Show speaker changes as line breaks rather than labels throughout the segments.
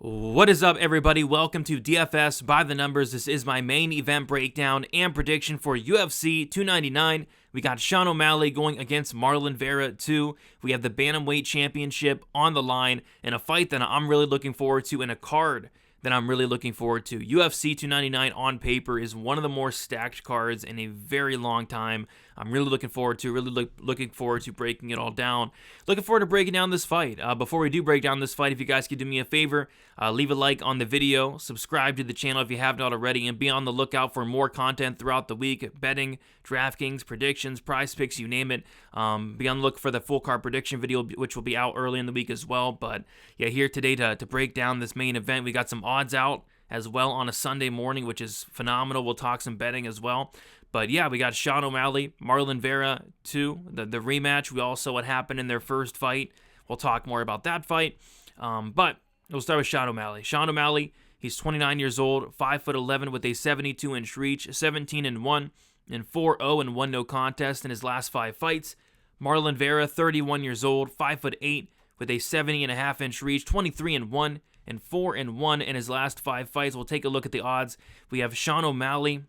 What is up, everybody? Welcome to DFS by the Numbers. This is my main event breakdown and prediction for UFC 299. We got Sean O'Malley going against Marlon Vera 2. We have the Bantamweight Championship on the line in a fight that I'm really looking forward to, and a card that I'm really looking forward to. UFC 299 on paper is one of the more stacked cards in a very long time. I'm really looking forward to looking forward to breaking it all down. Looking forward to breaking down this fight. Before we do break down this fight, if you guys could do me a favor, leave a like on the video, subscribe to the channel if you haven't already, and be on the lookout for more content throughout the week. Betting, DraftKings, predictions, prize picks, you name it. Be on the look for the full card prediction video, which will be out early in the week as well. But yeah, here today to break down this main event. We got some odds out as well on a Sunday morning, which is phenomenal. We'll talk some betting as well. But yeah, we got Sean O'Malley, Marlon Vera 2, the rematch. We all saw what happened in their first fight. We'll talk more about that fight. But we'll start with Sean O'Malley. Sean O'Malley, he's 29 years old, 5'11" with a 72-inch reach, 17-1, and 4-0-1 no contest in his last 5 fights. Marlon Vera, 31 years old, 5'8", with a 70.5-inch reach, 23-1, and 4-1 in his last 5 fights. We'll take a look at the odds. We have Sean O'Malley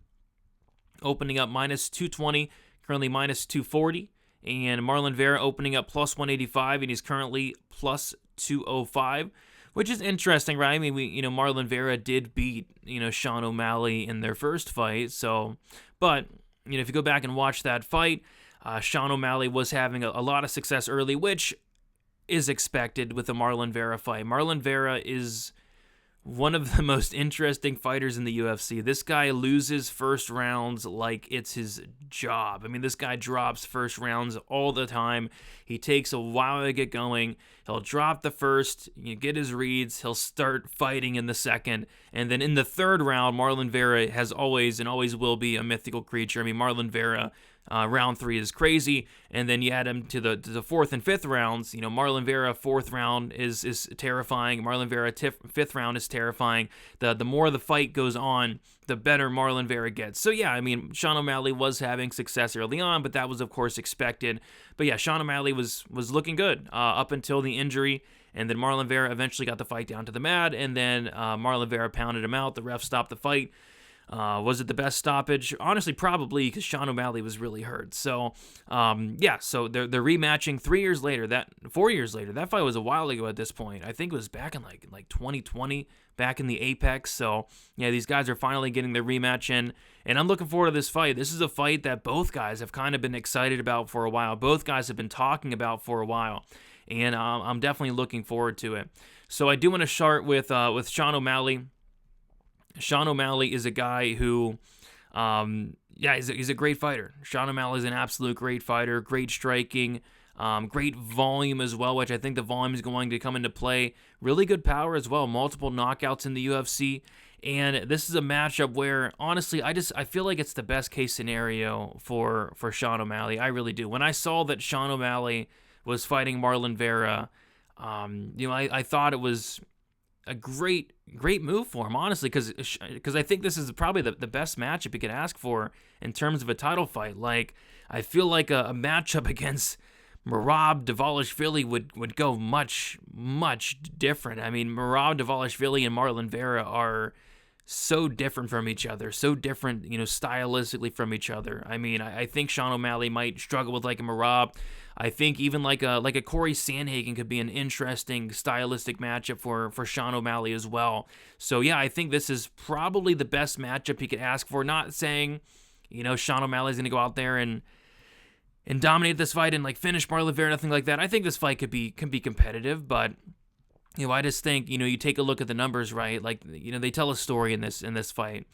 opening up minus 220, currently minus 240, and Marlon Vera opening up plus 185, and he's currently plus 205, which is interesting, right? I mean, Marlon Vera did beat, Sean O'Malley in their first fight, but if you go back and watch that fight, Sean O'Malley was having a lot of success early, which is expected with the Marlon Vera fight. Marlon Vera is one of the most interesting fighters in the UFC. This guy loses first rounds like it's his job. I mean, this guy drops first rounds all the time. He takes a while to get going. He'll drop the first, you get his reads, he'll start fighting in the second, and then in the third round, Marlon Vera has always and always will be a mythical creature. I mean, Marlon Vera, round 3 is crazy, and then you add him to the fourth and fifth rounds. Marlon Vera fourth round is terrifying. Marlon Vera fifth round is terrifying. The more the fight goes on, the better Marlon Vera gets. So yeah, I mean, Sean O'Malley was having success early on, but that was of course expected. But yeah, Sean O'Malley was looking good up until the injury, and then Marlon Vera eventually got the fight down to the mat, and then Marlon Vera pounded him out. The ref stopped the fight. Was it the best stoppage? Honestly, probably, because Sean O'Malley was really hurt. So, yeah, so they're rematching 4 years later. That fight was a while ago at this point. I think it was back in like 2020, back in the Apex. So, yeah, these guys are finally getting their rematch in, and I'm looking forward to this fight. This is a fight that both guys have kind of been excited about for a while. Both guys have been talking about for a while, and I'm definitely looking forward to it. So I do want to start with Sean O'Malley. Sean O'Malley is a guy who, he's a great fighter. Sean O'Malley is an absolute great fighter, great striking, great volume as well, which I think the volume is going to come into play. Really good power as well, multiple knockouts in the UFC. And this is a matchup where, honestly, I feel like it's the best case scenario for Sean O'Malley. I really do. When I saw that Sean O'Malley was fighting Marlon Vera, I thought it was a great move for him, honestly, because I think this is probably the best matchup you could ask for in terms of a title fight. Like, I feel like a matchup against Merab Dvalishvili would go much different. I mean, Merab Dvalishvili and Marlon Vera are so different from each other, so different, stylistically from each other. I mean, I think Sean O'Malley might struggle with like a Merab. I think even like a Corey Sandhagen could be an interesting stylistic matchup for Sean O'Malley as well. So yeah, I think this is probably the best matchup he could ask for. Not saying, Sean O'Malley's going to go out there and dominate this fight and like finish Marlon Vera, nothing like that. I think this fight can be competitive, but I just think, you take a look at the numbers, right? Like, they tell a story in this fight.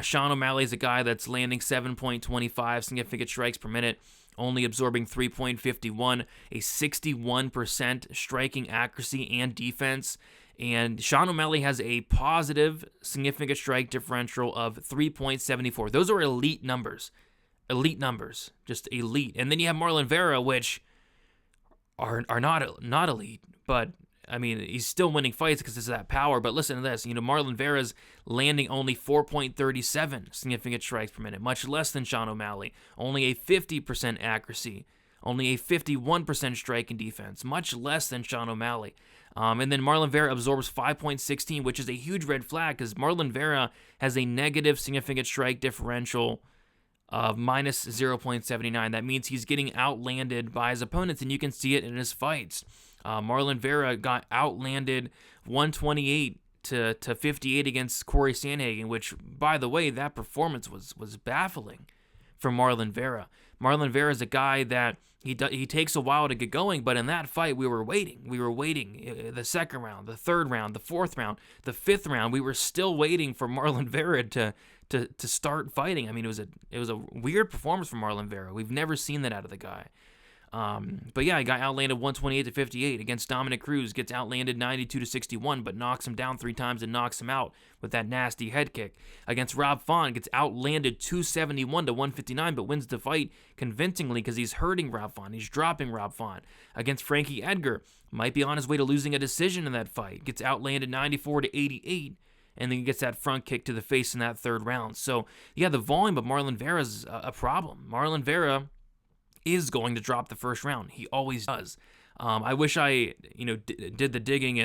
Sean O'Malley is a guy that's landing 7.25 significant strikes per minute, only absorbing 3.51, a 61% striking accuracy and defense. And Sean O'Malley has a positive significant strike differential of 3.74. Those are elite numbers. Just elite. And then you have Marlon Vera, which are not elite, but I mean, he's still winning fights because of that power. But listen to this. Marlon Vera's landing only 4.37 significant strikes per minute, much less than Sean O'Malley. Only a 50% accuracy. Only a 51% strike and defense, much less than Sean O'Malley. And then Marlon Vera absorbs 5.16, which is a huge red flag because Marlon Vera has a negative significant strike differential of minus 0.79. That means he's getting outlanded by his opponents, and you can see it in his fights. Marlon Vera got outlanded 128 to 58 against Corey Sandhagen, which, by the way, that performance was baffling for Marlon Vera. Marlon Vera is a guy that he takes a while to get going, but in that fight, we were waiting. We were waiting. The second round, the third round, the fourth round, the fifth round, we were still waiting for Marlon Vera to start fighting. I mean, it was a weird performance from Marlon Vera. We've never seen that out of the guy. But yeah, he got outlanded 128 to 58 against Dominic Cruz, gets outlanded 92 to 61, but knocks him down 3 times and knocks him out with that nasty head kick. Against Rob Font, gets outlanded 271 to 159, but wins the fight convincingly because he's hurting Rob Font. He's dropping Rob Font. Against Frankie Edgar, might be on his way to losing a decision in that fight. Gets outlanded 94 to 88. And then he gets that front kick to the face in that third round. So, yeah, the volume of Marlon Vera is a problem. Marlon Vera is going to drop the first round. He always does. I wish I, did the digging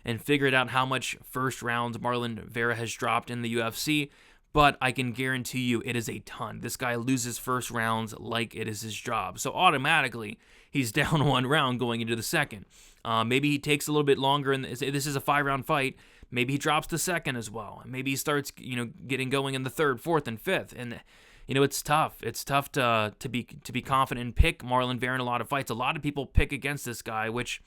and figured out how much first rounds Marlon Vera has dropped in the UFC, but I can guarantee you it is a ton. This guy loses first rounds like it is his job. So automatically, he's down 1 round going into the second. Maybe he takes a little bit longer, and this is a 5-round fight. Maybe he drops the second as well. Maybe he starts, getting going in the third, fourth, and fifth. And it's tough. It's tough to be confident and pick Marlon Vera in a lot of fights. A lot of people pick against this guy, which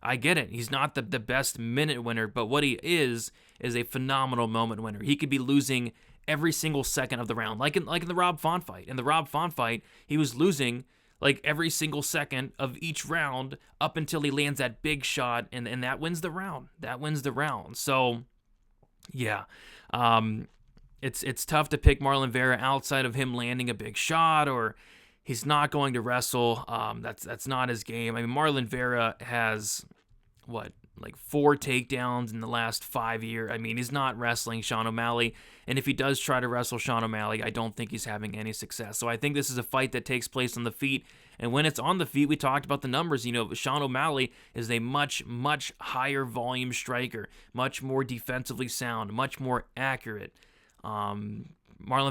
I get it. He's not the best minute winner, but what he is a phenomenal moment winner. He could be losing every single second of the round, like in the Rob Font fight. In the Rob Font fight, he was losing like every single second of each round up until he lands that big shot, and that wins the round. That wins the round. So, yeah, it's tough to pick Marlon Vera outside of him landing a big shot or he's not going to wrestle. That's not his game. I mean, Marlon Vera has, 4 takedowns in the last 5 years. I mean, he's not wrestling Sean O'Malley, and if he does try to wrestle Sean O'Malley, I don't think he's having any success. So I think this is a fight that takes place on the feet, and when it's on the feet, we talked about the numbers. Sean O'Malley is a much, much higher volume striker, much more defensively sound, much more accurate. Marlon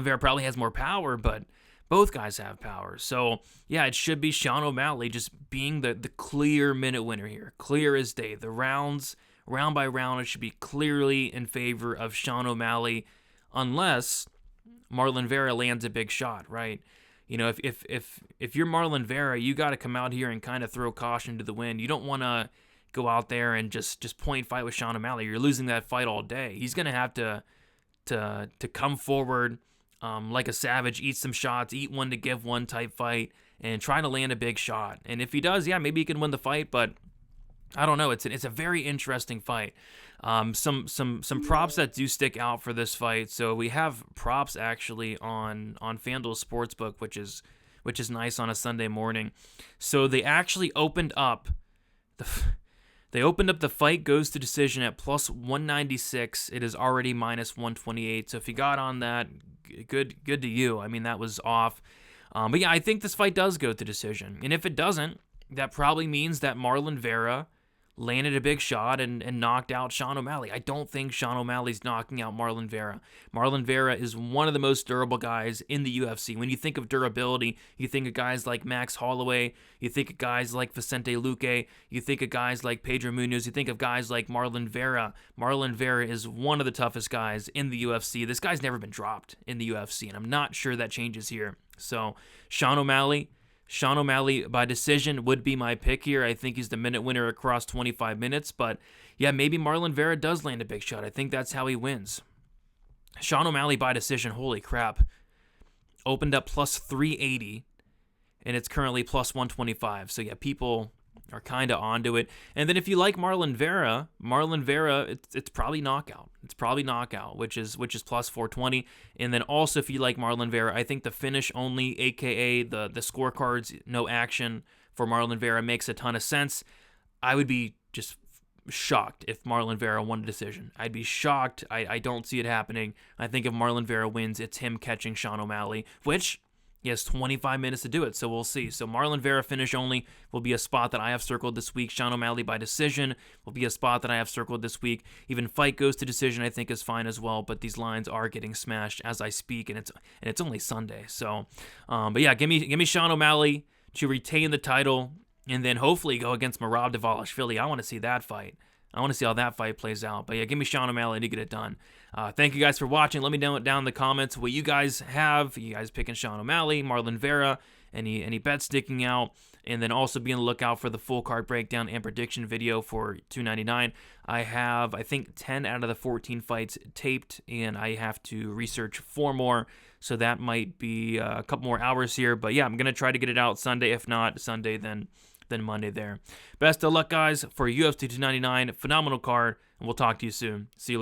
Vera probably has more power, but both guys have power. So, yeah, it should be Sean O'Malley just being the clear minute winner here. Clear as day. The rounds, round by round, it should be clearly in favor of Sean O'Malley unless Marlon Vera lands a big shot, right? If you're Marlon Vera, you got to come out here and kind of throw caution to the wind. You don't want to go out there and just point fight with Sean O'Malley. You're losing that fight all day. He's going to have to come forward like a savage, eat some shots, eat one to give one type fight, and try to land a big shot. And if he does, yeah, maybe he can win the fight, but I don't know. It's a very interesting fight. Some props that do stick out for this fight. So we have props actually on FanDuel Sportsbook, which is nice on a Sunday morning. So they actually opened up the fight goes to decision at plus 196. It is already minus 128. So if you got on that, good to you. I mean, that was off. But yeah, I think this fight does go to decision. And if it doesn't, that probably means that Marlon Vera landed a big shot and knocked out Sean O'Malley. I don't think Sean O'Malley's knocking out Marlon Vera. Marlon Vera is one of the most durable guys in the UFC. When you think of durability, you think of guys like Max Holloway, you think of guys like Vicente Luque, you think of guys like Pedro Munoz, you think of guys like Marlon Vera. Marlon Vera is one of the toughest guys in the UFC. This guy's never been dropped in the UFC, and I'm not sure that changes here. So, Sean O'Malley by decision would be my pick here. I think he's the minute winner across 25 minutes. But yeah, maybe Marlon Vera does land a big shot. I think that's how he wins. Sean O'Malley by decision, holy crap, opened up plus 380, and it's currently plus 125. So yeah, people are kind of onto it. And then if you like Marlon Vera, it's probably knockout. It's probably knockout, which is plus 420. And then also if you like Marlon Vera, I think the finish only, aka the scorecards, no action for Marlon Vera makes a ton of sense. I would be just shocked if Marlon Vera won a decision. I'd be shocked. I don't see it happening. I think if Marlon Vera wins, it's him catching Sean O'Malley, which He has 25 minutes to do it, so we'll see. So Marlon Vera finish only will be a spot that I have circled this week. Sean O'Malley by decision will be a spot that I have circled this week. Even fight goes to decision, I think, is fine as well. But these lines are getting smashed as I speak, and it's only Sunday. So, but yeah, give me Sean O'Malley to retain the title, and then hopefully go against Merab Dvalishvili. I want to see that fight. I want to see how that fight plays out. But yeah, give me Sean O'Malley to get it done. Thank you guys for watching. Let me know down in the comments what you guys have. You guys picking Sean O'Malley, Marlon Vera, any bets sticking out. And then also be on the lookout for the full card breakdown and prediction video for 299. I have, I think, 10 out of the 14 fights taped, and I have to research 4 more. So that might be a couple more hours here. But yeah, I'm going to try to get it out Sunday. If not Sunday, then Monday there. Best of luck, guys, for UFC 299. Phenomenal card, and we'll talk to you soon. See you later.